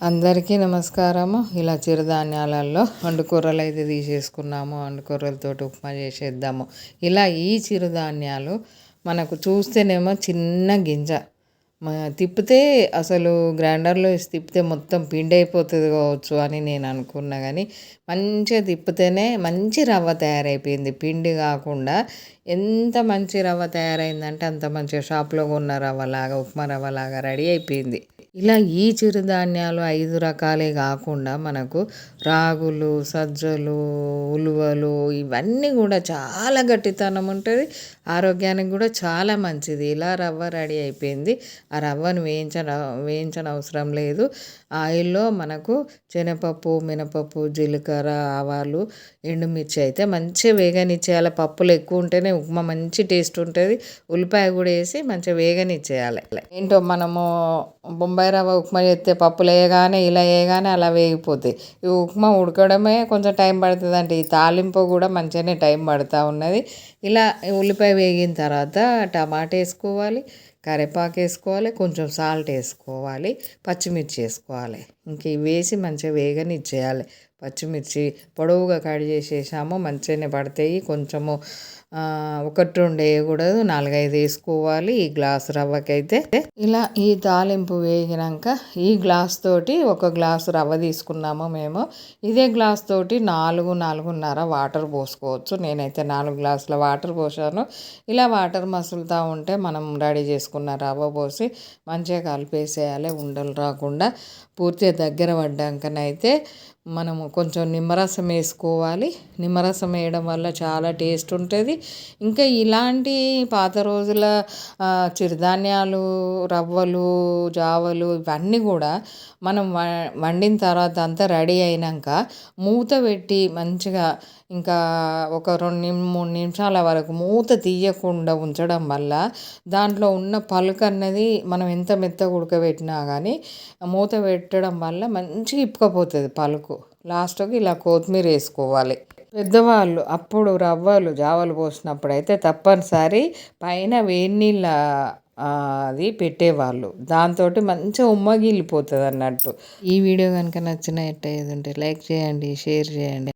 అందరికీ నమస్కారము. ఇలా చిరుధాన్యాలలో వండుకూరలు అయితే తీసేసుకున్నాము. వండుకూరలతోటి ఉప్మా చేసేద్దాము. ఇలా ఈ చిరుధాన్యాలు మనకు చూస్తేనేమో చిన్న గింజ తిప్పితే అసలు గ్రైండర్లో వేసి తిప్పితే మొత్తం పిండి అయిపోతుంది కావచ్చు అని నేను అనుకున్నా. కానీ మంచిగా తిప్పితేనే మంచి రవ్వ తయారైపోయింది. పిండి కాకుండా ఎంత మంచి రవ్వ తయారైందంటే అంత మంచిగా షాప్లో కొన్న రవ్వలాగా, ఉప్మా రవ్వలాగా రెడీ అయిపోయింది. ఇలా ఈ చిరుధాన్యాలు 5 రకాలే కాకుండా మనకు రాగులు, సజ్జలు, ఉలువలు ఇవన్నీ కూడా చాలా గట్టితనం ఉంటుంది. ఆరోగ్యానికి కూడా చాలా మంచిది. ఇలా రవ్వ రెడీ అయిపోయింది. ఆ రవ్వను వేయించనవసరం లేదు. ఆయిల్లో మనకు శనగపప్పు, మినపప్పు, జీలకర్ర, ఆవాలు, ఎండుమిర్చి అయితే మంచిగా వేగనిచ్చేయాలి. పప్పులు ఎక్కువ ఉంటేనే ఉప్మా మంచి టేస్ట్ ఉంటుంది. ఉల్లిపాయ కూడా వేసి మంచిగా వేగనిచ్చేయాలి. ఏంటో మనము బొంబాయి రవ్వ ఉప్మా చేస్తే పప్పులు వేయగానే ఇలా వేయగానే అలా వేగిపోతాయి. ఈ ఉప్మా ఉడకడమే కొంచెం టైం పడుతుంది. అంటే ఈ తాలింపు కూడా మంచిగానే టైం పడుతూ ఉన్నది. ఇలా ఉల్లిపాయ వేగిన తర్వాత టమాటా వేసుకోవాలి, కరివేపాకు వేసుకోవాలి, కొంచెం సాల్ట్ వేసుకోవాలి, పచ్చిమిర్చి వేసుకోవాలి. ఇంక ఇవి వేసి మంచిగా వేగనిచ్చేయాలి. పచ్చిమిర్చి పొడవుగా కట్ చేసేసాము, మంచిగానే పడతాయి. కొంచెము 1-2 వేయకూడదు, 4-5 వేసుకోవాలి ఈ గ్లాసు రవ్వకైతే. ఇలా ఈ తాలింపు వేగినాక ఈ గ్లాస్ తోటి 1 గ్లాసు రవ్వ తీసుకున్నాము మేము. ఇదే గ్లాస్ తోటి 4-4.5 వాటర్ పోసుకోవచ్చు. నేనైతే 4 గ్లాసుల వాటర్ పోసాను. ఇలా వాటర్ మసులుతూ ఉంటే మనం రెడీ చేసుకున్న రవ్వ పోసి మంచిగా కలిపేసేయాలి, ఉండలు రాకుండా. పూర్తిగా దగ్గర పడ్డాకనైతే మనము కొంచెం నిమ్మరసం వేసుకోవాలి. నిమ్మరసం వేయడం వల్ల చాలా టేస్ట్ ఉంటుంది. ఇంకా ఇలాంటి పాత రోజుల చిరుధాన్యాలు, రవ్వలు, జావలు ఇవన్నీ కూడా మనం వండిన తర్వాత అంతా రెడీ అయినాక మూత పెట్టి మంచిగా ఇంకా ఒక 2-3 నిమిషాల వరకు మూత తీయకుండా ఉంచడం వల్ల దాంట్లో ఉన్న పలుకు అన్నది మనం ఎంత మెత్తగా ఉడకబెట్టినా కానీ మూత పెట్టడం వల్ల మంచిగా ఇప్పుకపోతుంది పలుకు. లాస్ట్కి ఇలా కొత్తిమీర వేసుకోవాలి. పెద్దవాళ్ళు అప్పుడు రవ్వలు, జావలు పోసినప్పుడు అయితే తప్పనిసరి పైన వేడి నీళ్ళ అది పెట్టేవాళ్ళు. దాంతో మంచిగా ఉమ్మగిల్లిపోతుంది అన్నట్టు. ఈ వీడియో కనుక నచ్చినట్టయితే లైక్ చేయండి, షేర్ చేయండి.